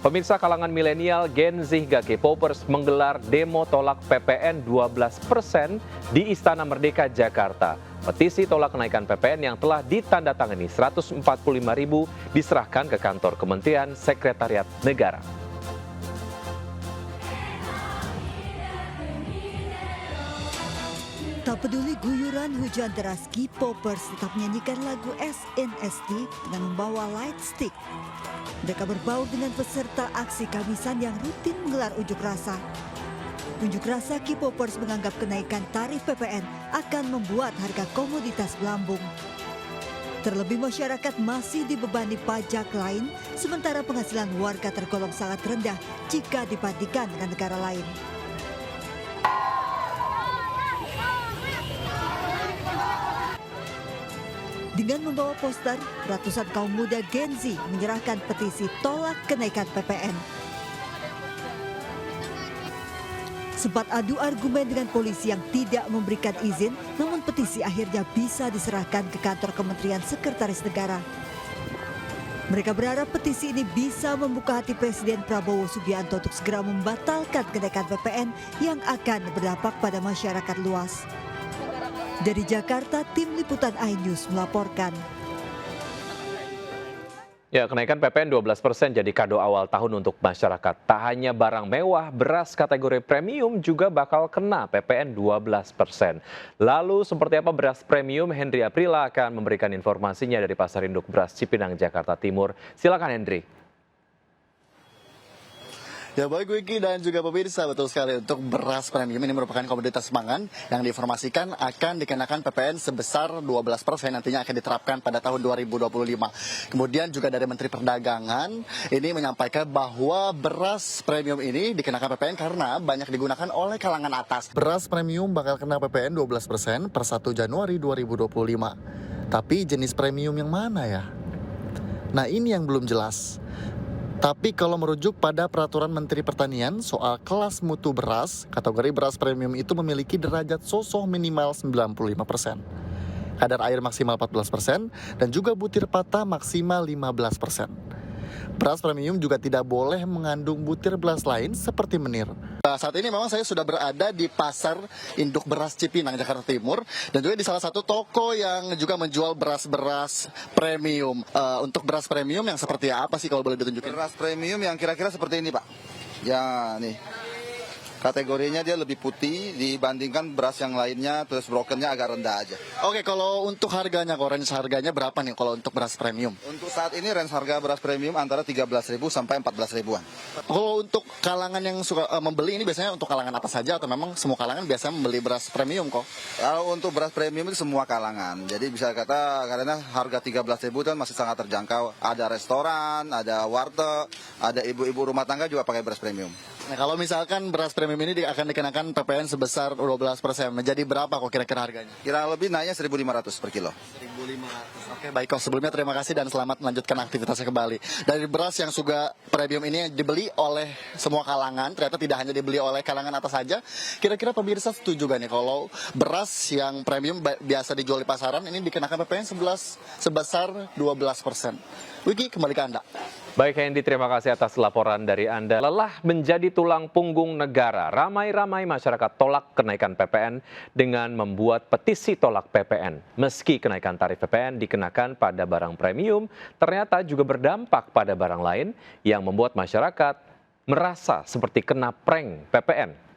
Pemirsa kalangan milenial, Gen Z hingga K-popers menggelar demo tolak PPN 12% di Istana Merdeka, Jakarta. Petisi tolak kenaikan PPN yang telah ditandatangani 145.000 diserahkan ke kantor Kementerian Sekretariat Negara. Tak peduli guyuran hujan deras, K-popers tetap menyanyikan lagu SNSD dengan membawa light stick. Mereka berbaur dengan peserta aksi Kamisan yang rutin menggelar unjuk rasa. Unjuk rasa K-popers menganggap kenaikan tarif PPN akan membuat harga komoditas melambung. Terlebih masyarakat masih dibebani pajak lain, sementara penghasilan warga tergolong sangat rendah jika dibandingkan dengan negara lain. Dengan membawa poster, ratusan kaum muda Gen Z menyerahkan petisi tolak kenaikan PPN. Sempat adu argumen dengan polisi yang tidak memberikan izin, namun petisi akhirnya bisa diserahkan ke kantor Kementerian Sekretaris Negara. Mereka berharap petisi ini bisa membuka hati Presiden Prabowo Subianto untuk segera membatalkan kenaikan PPN yang akan berdampak pada masyarakat luas. Dari Jakarta, tim liputan iNews melaporkan. Ya, kenaikan PPN 12% jadi kado awal tahun untuk masyarakat. Tak hanya barang mewah, beras kategori premium juga bakal kena PPN 12%. Lalu seperti apa beras premium? Hendri Aprila akan memberikan informasinya dari Pasar Induk Beras Cipinang, Jakarta Timur. Silakan Hendri. Ya baik Wiki dan juga pemirsa, betul sekali untuk beras premium ini merupakan komoditas pangan yang diinformasikan akan dikenakan PPN sebesar 12% nantinya akan diterapkan pada tahun 2025. Kemudian juga dari Menteri Perdagangan ini menyampaikan bahwa beras premium ini dikenakan PPN karena banyak digunakan oleh kalangan atas. Beras premium bakal kena PPN 12% per 1 Januari 2025. Tapi jenis premium yang mana ya? Nah ini yang belum jelas. Tapi kalau merujuk pada peraturan Menteri Pertanian soal kelas mutu beras, kategori beras premium itu memiliki derajat sosoh minimal 95%. Kadar air maksimal 14% dan juga butir patah maksimal 15%. Beras premium juga tidak boleh mengandung butir beras lain seperti menir. Saat ini memang saya sudah berada di Pasar Induk Beras Cipinang, Jakarta Timur, dan juga di salah satu toko yang juga menjual beras-beras premium. Untuk beras premium yang seperti apa sih kalau boleh ditunjukin? Beras premium yang kira-kira seperti ini Pak. Ya nih, kategorinya dia lebih putih dibandingkan beras yang lainnya, terus brokennya agak rendah aja. Oke, kalau untuk harganya, range harganya berapa nih kalau untuk beras premium? Untuk saat ini range harga beras premium antara 13.000 sampai 14.000-an. Kalau untuk kalangan yang suka membeli ini biasanya untuk kalangan atas saja atau memang semua kalangan biasanya membeli beras premium kok? Kalau untuk beras premium itu semua kalangan. Jadi bisa kata karena harga 13.000 itu masih sangat terjangkau. Ada restoran, ada warteg, ada ibu-ibu rumah tangga juga pakai beras premium. Nah, kalau misalkan beras premium ini akan dikenakan PPN sebesar 12%, menjadi berapa kok kira-kira harganya? Kira lebih naiknya 1.500 per kilo. 1.500. Oke, baik kok. Sebelumnya terima kasih dan selamat melanjutkan aktivitasnya kembali. Dari beras yang juga premium ini dibeli oleh semua kalangan, ternyata tidak hanya dibeli oleh kalangan atas saja. Kira-kira pemirsa setuju gak nih kalau beras yang premium biasa dijual di pasaran ini dikenakan PPN sebesar 12%? Wiki, kembali ke Anda. Baik Hendy, terima kasih atas laporan dari Anda. Lelah menjadi tulang punggung negara, ramai-ramai masyarakat tolak kenaikan PPN dengan membuat petisi tolak PPN. Meski kenaikan tarif PPN dikenakan pada barang premium, ternyata juga berdampak pada barang lain yang membuat masyarakat merasa seperti kena prank PPN.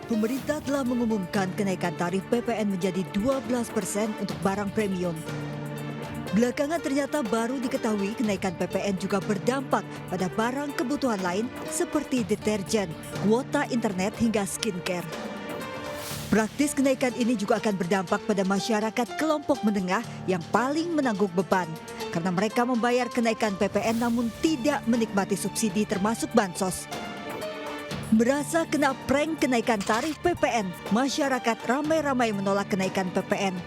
Pemerintah telah mengumumkan kenaikan tarif PPN menjadi 12% untuk barang premium. Belakangan ternyata baru diketahui kenaikan PPN juga berdampak pada barang kebutuhan lain seperti deterjen, kuota internet hingga skincare. Praktis kenaikan ini juga akan berdampak pada masyarakat kelompok menengah yang paling menanggung beban karena mereka membayar kenaikan PPN namun tidak menikmati subsidi termasuk bansos. Merasa kena prank kenaikan tarif PPN, masyarakat ramai-ramai menolak kenaikan PPN.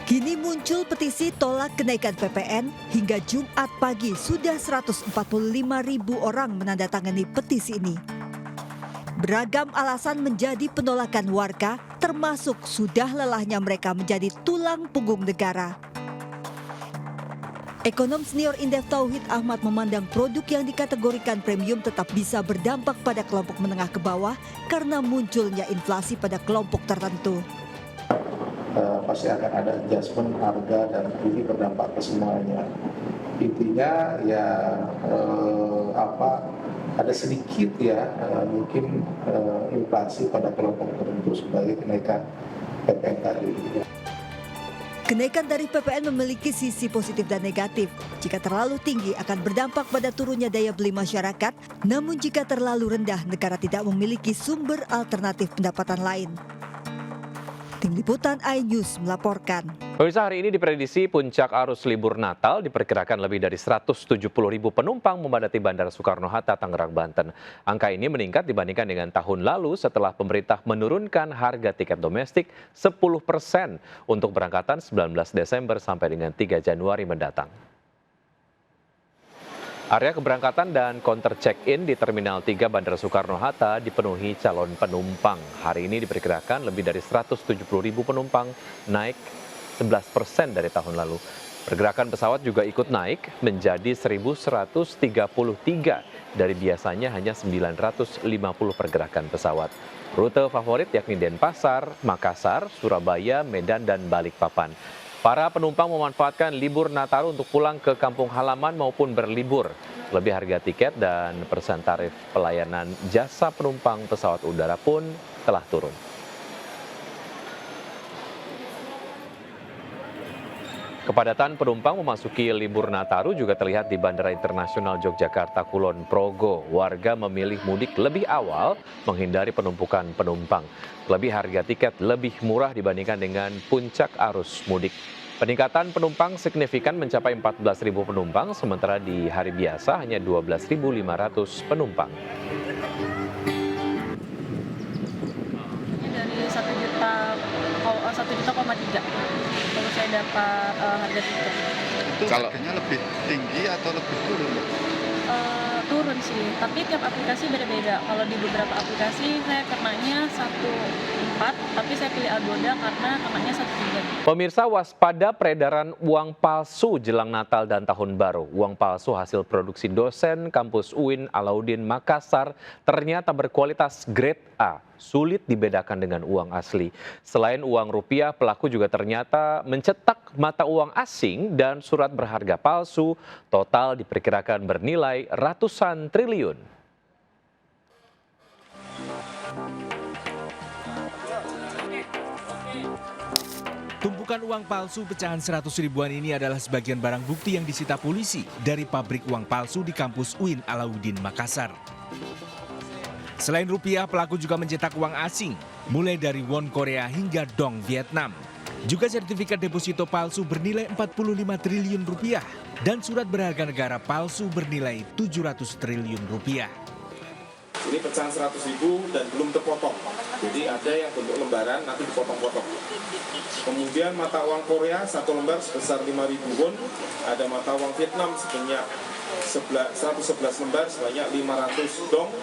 Kini muncul petisi tolak kenaikan PPN, hingga Jumat pagi sudah 145.000 orang menandatangani petisi ini. Beragam alasan menjadi penolakan warga, termasuk sudah lelahnya mereka menjadi tulang punggung negara. Ekonom senior Indef Tauhid Ahmad memandang produk yang dikategorikan premium tetap bisa berdampak pada kelompok menengah ke bawah karena munculnya inflasi pada kelompok tertentu. Pasti akan ada adjustment harga dan ini berdampak ke semuanya. Intinya ya ada sedikit ya mungkin inflasi pada kelompok tertentu sebagai kenaikan PPN tadi. Kenaikan tarif PPN memiliki sisi positif dan negatif. Jika terlalu tinggi akan berdampak pada turunnya daya beli masyarakat, namun jika terlalu rendah negara tidak memiliki sumber alternatif pendapatan lain. Tim Liputan iNews melaporkan. Pemirsa, hari ini diprediksi puncak arus libur Natal diperkirakan lebih dari 170.000 penumpang memadati Bandara Soekarno-Hatta, Tangerang, Banten. Angka ini meningkat dibandingkan dengan tahun lalu setelah pemerintah menurunkan harga tiket domestik 10% untuk berangkatan 19 Desember sampai dengan 3 Januari mendatang. Area keberangkatan dan counter check-in di Terminal 3 Bandara Soekarno-Hatta dipenuhi calon penumpang. Hari ini diperkirakan lebih dari 170.000 penumpang, naik 11% dari tahun lalu. Pergerakan pesawat juga ikut naik menjadi 1.133 dari biasanya hanya 950 pergerakan pesawat. Rute favorit yakni Denpasar, Makassar, Surabaya, Medan, dan Balikpapan. Para penumpang memanfaatkan libur Nataru untuk pulang ke kampung halaman maupun berlibur. Lebih harga tiket dan persen tarif pelayanan jasa penumpang pesawat udara pun telah turun. Kepadatan penumpang memasuki libur Nataru juga terlihat di Bandara Internasional Yogyakarta Kulon Progo. Warga memilih mudik lebih awal menghindari penumpukan penumpang. Lebih harga tiket lebih murah dibandingkan dengan puncak arus mudik. Peningkatan penumpang signifikan mencapai 14.000 penumpang, sementara di hari biasa hanya 12.500 penumpang. Dari 1,3 juta baru saya dapat harga tiket. Itu harganya lebih tinggi atau lebih turun? Turun sih, tapi tiap aplikasi beda-beda. Kalau di beberapa aplikasi saya kenanya 1,4, tapi saya pilih Agoda karena kenanya 1,3. Pemirsa, waspada peredaran uang palsu jelang Natal dan Tahun Baru. Uang palsu hasil produksi dosen kampus UIN Alauddin Makassar ternyata berkualitas grade A, sulit dibedakan dengan uang asli. Selain uang rupiah, pelaku juga ternyata mencetak mata uang asing dan surat berharga palsu, total diperkirakan bernilai ratusan triliun. Tumpukan uang palsu pecahan 100 ribuan ini adalah sebagian barang bukti yang disita polisi dari pabrik uang palsu di kampus UIN Alauddin Makassar. Selain rupiah, pelaku juga mencetak uang asing, mulai dari won Korea hingga dong Vietnam. Juga sertifikat deposito palsu bernilai 45 triliun rupiah dan surat berharga negara palsu bernilai 700 triliun rupiah. Ini pecahan 100.000 dan belum terpotong. Jadi ada yang bentuk lembaran nanti dipotong-potong. Kemudian mata uang Korea satu lembar sebesar 5.000 won. Ada mata uang Vietnam sebanyak 111 lembar sebanyak 500 dong.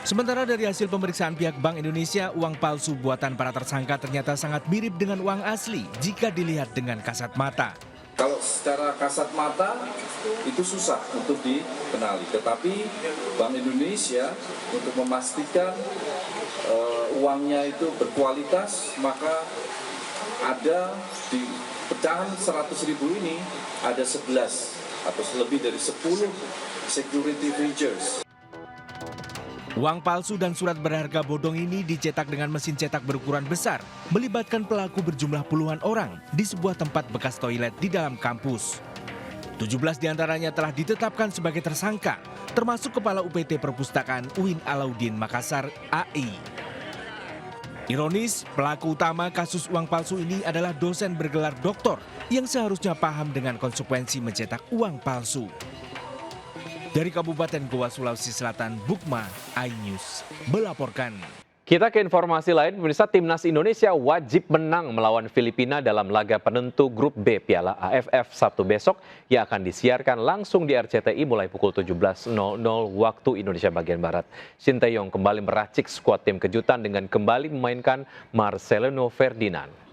Sementara dari hasil pemeriksaan pihak Bank Indonesia, uang palsu buatan para tersangka ternyata sangat mirip dengan uang asli jika dilihat dengan kasat mata. Kalau secara kasat mata itu susah untuk dikenali, tetapi Bank Indonesia untuk memastikan uangnya itu berkualitas, maka ada di pecahan 100.000 ini ada 11 atau lebih dari 10 security features. Uang palsu dan surat berharga bodong ini dicetak dengan mesin cetak berukuran besar, melibatkan pelaku berjumlah puluhan orang di sebuah tempat bekas toilet di dalam kampus. 17 diantaranya telah ditetapkan sebagai tersangka, termasuk Kepala UPT Perpustakaan UIN Alauddin Makassar AI. Ironis, pelaku utama kasus uang palsu ini adalah dosen bergelar doktor yang seharusnya paham dengan konsekuensi mencetak uang palsu. Dari Kabupaten Goa, Sulawesi Selatan, Bukma, iNews melaporkan. Kita ke informasi lain, pemirsa. Timnas Indonesia wajib menang melawan Filipina dalam laga penentu grup B Piala AFF Sabtu besok yang akan disiarkan langsung di RCTI mulai pukul 17.00 waktu Indonesia bagian Barat. Shin Tae-yong kembali meracik skuad tim kejutan dengan kembali memainkan Marcelino Ferdinand.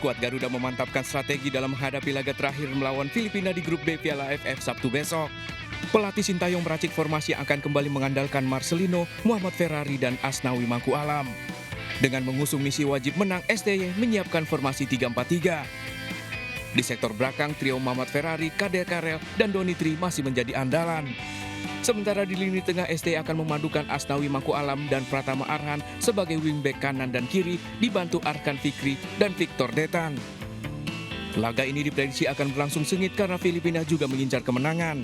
Skuad Garuda memantapkan strategi dalam menghadapi laga terakhir melawan Filipina di grup B Piala AFF Sabtu besok. Pelatih Shin Tae-yong meracik formasi yang akan kembali mengandalkan Marcelino, Muhammad Ferrari, dan Asnawi Mangku Alam. Dengan mengusung misi wajib menang, STY menyiapkan formasi 3-4-3. Di sektor belakang, trio Muhammad Ferrari, Kader Karel, dan Doni Tri masih menjadi andalan. Sementara di lini tengah, STY akan memadukan Asnawi Mangku Alam dan Pratama Arhan sebagai wingback kanan dan kiri, dibantu Arkan Fikri dan Victor Detan. Laga ini diprediksi akan berlangsung sengit karena Filipina juga mengincar kemenangan.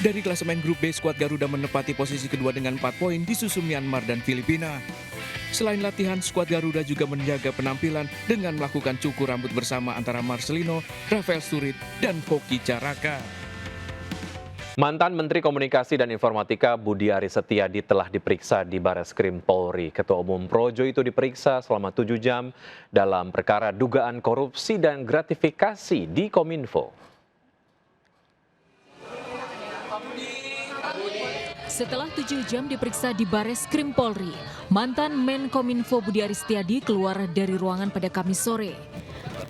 Dari klasemen grup B, skuad Garuda menempati posisi kedua dengan 4 poin disusul Myanmar dan Filipina. Selain latihan, skuad Garuda juga menjaga penampilan dengan melakukan cukur rambut bersama antara Marcelino, Rafael Sturit, dan Hoki Caraka. Mantan Menteri Komunikasi dan Informatika Budi Aris Setiadi telah diperiksa di Bareskrim Polri. Ketua Umum Projo itu diperiksa selama 7 jam dalam perkara dugaan korupsi dan gratifikasi di Kominfo. Setelah 7 jam diperiksa di Bareskrim Polri, mantan Menkominfo Budi Aris Setiadi keluar dari ruangan pada Kamis sore.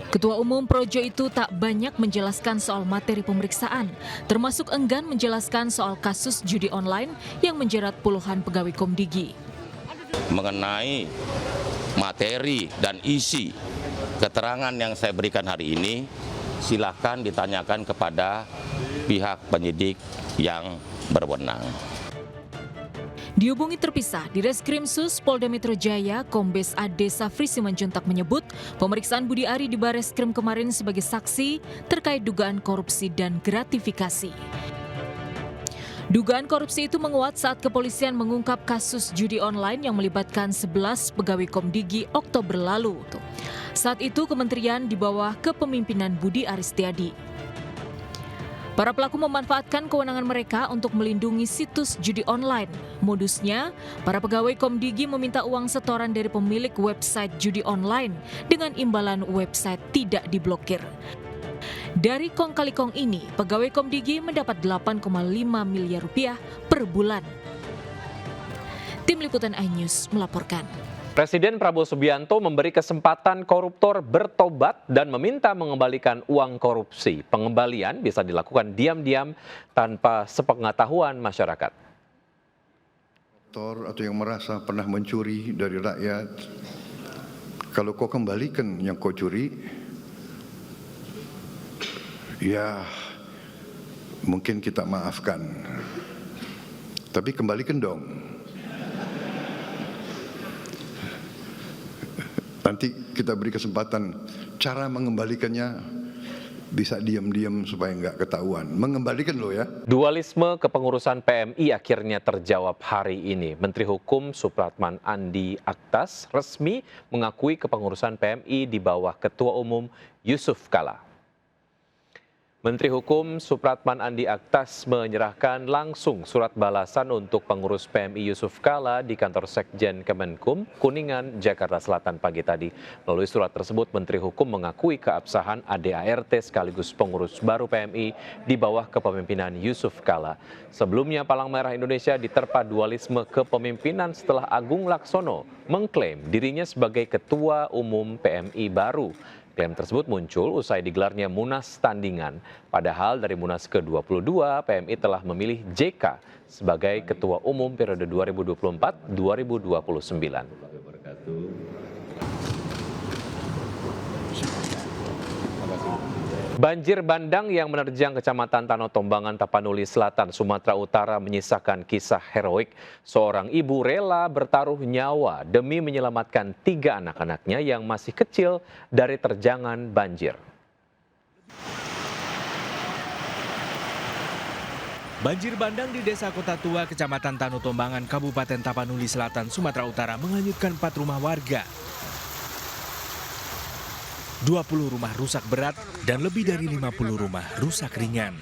Ketua Umum Projo itu tak banyak menjelaskan soal materi pemeriksaan, termasuk enggan menjelaskan soal kasus judi online yang menjerat puluhan pegawai Komdigi. Mengenai materi dan isi keterangan yang saya berikan hari ini, silakan ditanyakan kepada pihak penyidik yang berwenang. Dihubungi terpisah, di Reskrimsus Polda Metro Jaya, Kombes Ade Safri Simanjuntak menyebut pemeriksaan Budi Ari di Bareskrim kemarin sebagai saksi terkait dugaan korupsi dan gratifikasi. Dugaan korupsi itu menguat saat kepolisian mengungkap kasus judi online yang melibatkan 11 pegawai Komdigi Oktober lalu. Saat itu kementerian di bawah kepemimpinan Budi Aris Setiadi. Para pelaku memanfaatkan kewenangan mereka untuk melindungi situs judi online. Modusnya, para pegawai Komdigi meminta uang setoran dari pemilik website judi online dengan imbalan website tidak diblokir. Dari kong kali kong ini, pegawai Komdigi mendapat 8,5 miliar rupiah per bulan. Tim Liputan iNews melaporkan. Presiden Prabowo Subianto memberi kesempatan koruptor bertobat dan meminta mengembalikan uang korupsi. Pengembalian bisa dilakukan diam-diam tanpa sepengetahuan masyarakat. Koruptor atau yang merasa pernah mencuri dari rakyat, kalau kau kembalikan yang kau curi, ya mungkin kita maafkan. Tapi kembalikan dong. Nanti kita beri kesempatan cara mengembalikannya bisa diam-diam supaya nggak ketahuan. Mengembalikan loh ya. Dualisme kepengurusan PMI akhirnya terjawab hari ini. Menteri Hukum Supratman Andi Aktas resmi mengakui kepengurusan PMI di bawah Ketua Umum Yusuf Kala. Menteri Hukum Supratman Andi Aktas menyerahkan langsung surat balasan untuk pengurus PMI Yusuf Kala di kantor Sekjen Kemenkum, Kuningan, Jakarta Selatan pagi tadi. Melalui surat tersebut, Menteri Hukum mengakui keabsahan ADART sekaligus pengurus baru PMI di bawah kepemimpinan Yusuf Kala. Sebelumnya, Palang Merah Indonesia diterpa dualisme kepemimpinan setelah Agung Laksono mengklaim dirinya sebagai Ketua Umum PMI baru. Klaim tersebut muncul usai digelarnya Munas Tandingan. Padahal dari Munas ke-22, PMI telah memilih JK sebagai Ketua Umum periode 2024-2029. Banjir bandang yang menerjang Kecamatan Tano Tombangan, Tapanuli Selatan, Sumatera Utara menyisakan kisah heroik. Seorang ibu rela bertaruh nyawa demi menyelamatkan 3 anak-anaknya yang masih kecil dari terjangan banjir. Banjir bandang di Desa Kota Tua, Kecamatan Tano Tombangan, Kabupaten Tapanuli Selatan, Sumatera Utara menghanyutkan 4 rumah warga. 20 rumah rusak berat dan lebih dari 50 rumah rusak ringan.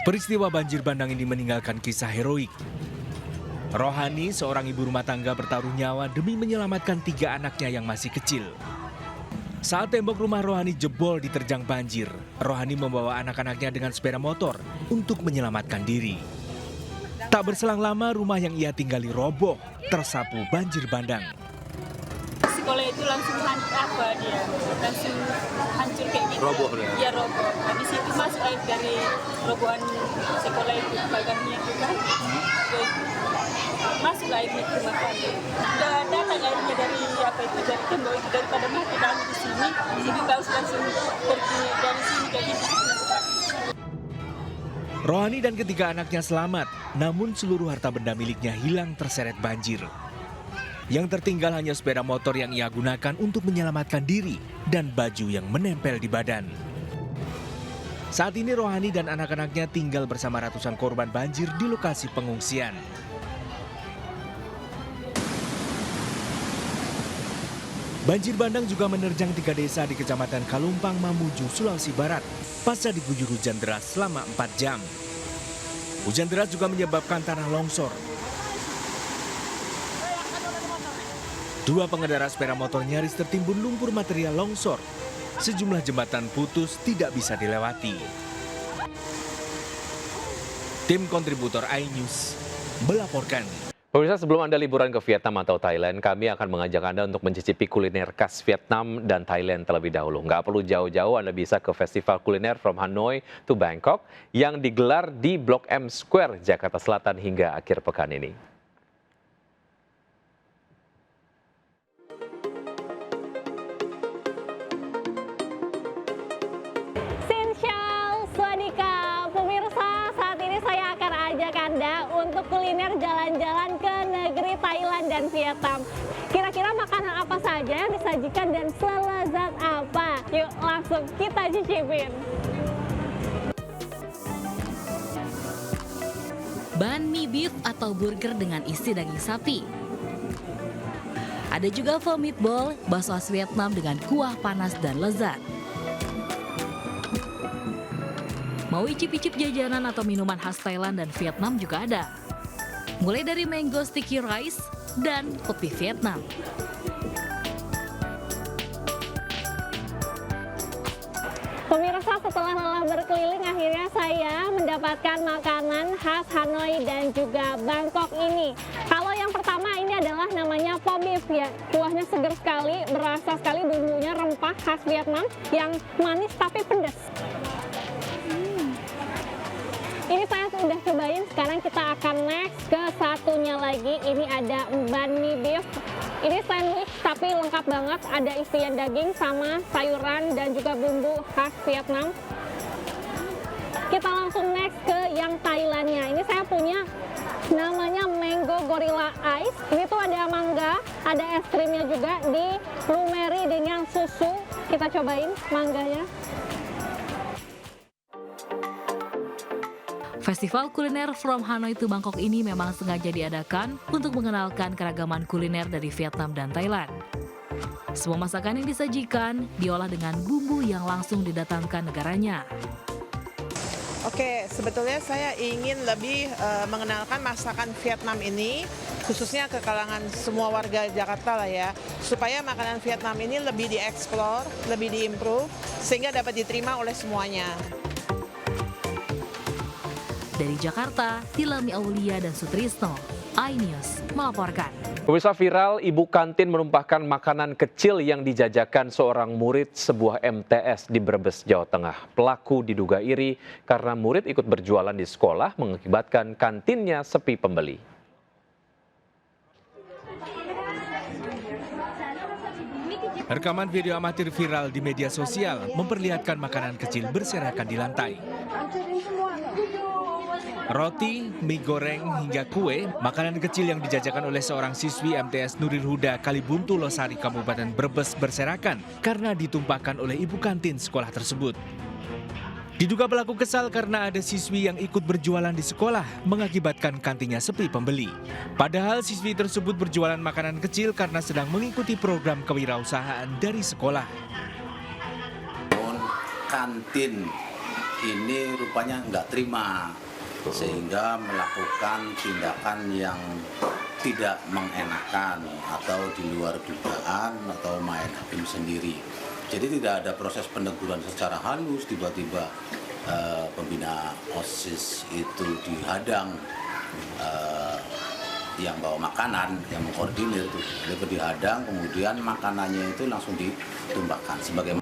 Peristiwa banjir bandang ini meninggalkan kisah heroik. Rohani, seorang ibu rumah tangga, bertaruh nyawa demi menyelamatkan 3 anaknya yang masih kecil. Saat tembok rumah Rohani jebol diterjang banjir, Rohani membawa anak-anaknya dengan sepeda motor untuk menyelamatkan diri. Tak berselang lama rumah yang ia tinggali roboh, tersapu banjir bandang. Sekolah itu langsung langsung hancur kayak gitu. Roboh ya? Ya roboh. Habis itu masuk air dari robohan sekolah itu, pagarnya itu kan. Masuk airnya ke rumah kami. Datang airnya dari dari tembok itu, daripada mati kami di sini. Jadi langsung pergi dari sini kayak gitu. Rohani dan ketiga anaknya selamat, namun seluruh harta benda miliknya hilang terseret banjir. Yang tertinggal hanya sepeda motor yang ia gunakan untuk menyelamatkan diri dan baju yang menempel di badan. Saat ini Rohani dan anak-anaknya tinggal bersama ratusan korban banjir di lokasi pengungsian. Banjir bandang juga menerjang 3 desa di Kecamatan Kalumpang, Mamuju, Sulawesi Barat pasca diguyur hujan deras selama 4 jam. Hujan deras juga menyebabkan tanah longsor. 2 pengendara sepeda motor nyaris tertimbun lumpur material longsor. Sejumlah jembatan putus tidak bisa dilewati. Tim kontributor iNews melaporkan. Pemirsa, sebelum Anda liburan ke Vietnam atau Thailand, kami akan mengajak Anda untuk mencicipi kuliner khas Vietnam dan Thailand terlebih dahulu. Nggak perlu jauh-jauh, Anda bisa ke Festival Kuliner From Hanoi to Bangkok yang digelar di Blok M Square, Jakarta Selatan hingga akhir pekan ini. Untuk kuliner jalan-jalan ke negeri Thailand dan Vietnam. Kira-kira makanan apa saja yang disajikan dan selezat apa? Yuk langsung kita cicipin. Banh mi beef atau burger dengan isi daging sapi. Ada juga pho meatball, bakso khas Vietnam dengan kuah panas dan lezat. Mau icip-icip jajanan atau minuman khas Thailand dan Vietnam juga ada. Mulai dari mango sticky rice dan kopi Vietnam. Pemirsa, setelah lelah berkeliling, akhirnya saya mendapatkan makanan khas Hanoi dan juga Bangkok ini. Kalau yang pertama ini adalah namanya pho beef ya. Kuahnya seger sekali, berasa sekali, bumbunya rempah khas Vietnam yang manis tapi pedas. Ini saya sudah cobain, sekarang kita akan next ke satunya lagi. Ini ada banh mi beef. Ini sandwich tapi lengkap banget, ada isian daging sama sayuran dan juga bumbu khas Vietnam. Kita langsung next ke yang Thailandnya. Ini saya punya namanya Mango Gorilla Ice. Ini tuh ada mangga, ada es krimnya juga, dilumeri dengan susu. Kita cobain mangganya. Festival Kuliner From Hanoi to Bangkok ini memang sengaja diadakan untuk mengenalkan keragaman kuliner dari Vietnam dan Thailand. Semua masakan yang disajikan diolah dengan bumbu yang langsung didatangkan negaranya. Oke, sebetulnya saya ingin lebih mengenalkan masakan Vietnam ini, khususnya ke kalangan semua warga Jakarta lah ya, supaya makanan Vietnam ini lebih dieksplor, lebih diimprove, sehingga dapat diterima oleh semuanya. Dari Jakarta, Tilami Aulia dan Sutrisno, iNews melaporkan. Pemirsa, viral ibu kantin menumpahkan makanan kecil yang dijajakan seorang murid sebuah MTS di Brebes, Jawa Tengah. Pelaku diduga iri karena murid ikut berjualan di sekolah mengakibatkan kantinnya sepi pembeli. Rekaman video amatir viral di media sosial memperlihatkan makanan kecil berserakan di lantai. Roti, mie goreng, hingga kue, makanan kecil yang dijajakan oleh seorang siswi MTS Nuril Huda Kalibuntu Losari Kabupaten Brebes berserakan karena ditumpahkan oleh ibu kantin sekolah tersebut. Diduga pelaku kesal karena ada siswi yang ikut berjualan di sekolah mengakibatkan kantinnya sepi pembeli. Padahal siswi tersebut berjualan makanan kecil karena sedang mengikuti program kewirausahaan dari sekolah. Kantin ini rupanya nggak terima sehingga melakukan tindakan yang tidak mengenakan atau di luar dugaan atau main hakim sendiri. Jadi tidak ada proses peneguran secara halus, tiba-tiba pembina OSIS itu dihadang, yang bawa makanan, yang mengkoordinir itu dihadang, kemudian makanannya itu langsung ditumbakkan sebagai.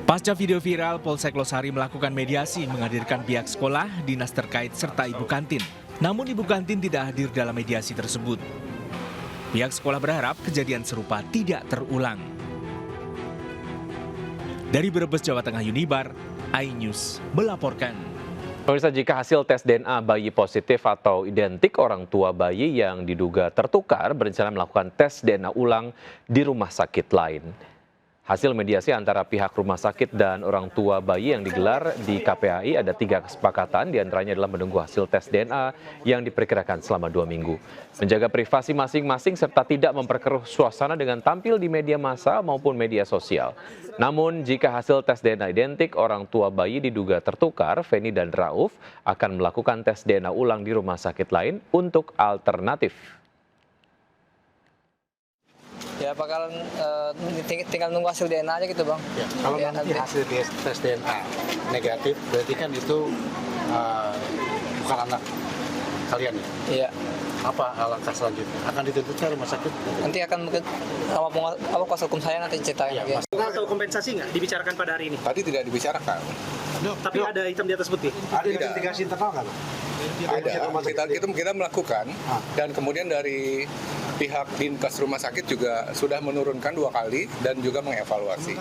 Pasca video viral, Polsek Losari melakukan mediasi menghadirkan pihak sekolah, dinas terkait, serta ibu kantin. Namun ibu kantin tidak hadir dalam mediasi tersebut. Pihak sekolah berharap kejadian serupa tidak terulang. Dari Brebes, Jawa Tengah, Yunibar, iNews melaporkan. Pemirsa, jika hasil tes DNA bayi positif atau identik, orang tua bayi yang diduga tertukar berencana melakukan tes DNA ulang di rumah sakit lain. Hasil mediasi antara pihak rumah sakit dan orang tua bayi yang digelar di KPAI ada 3 kesepakatan, diantaranya adalah menunggu hasil tes DNA yang diperkirakan selama 2 minggu. Menjaga privasi masing-masing serta tidak memperkeruh suasana dengan tampil di media massa maupun media sosial. Namun jika hasil tes DNA identik, orang tua bayi diduga tertukar, Feni dan Rauf akan melakukan tes DNA ulang di rumah sakit lain untuk alternatif. Ya bakal tinggal nunggu hasil DNA aja gitu Bang. Ya, kalau nanti hasil tes DNA negatif, berarti kan itu bukan anak kalian ya? Iya. Apa langkah selanjutnya? Akan dituntut ke rumah sakit? Nanti akan mungkin apa kuasa hukum saya nanti ceritain lagi. Atau kompensasi nggak dibicarakan pada hari ini? Tadi tidak dibicarakan. Tapi ada hitam di atas putih? Ada investigasi internal kan? Ada, kita melakukan dan kemudian dari pihak Dinkes rumah sakit juga sudah menurunkan 2 kali dan juga mengevaluasi.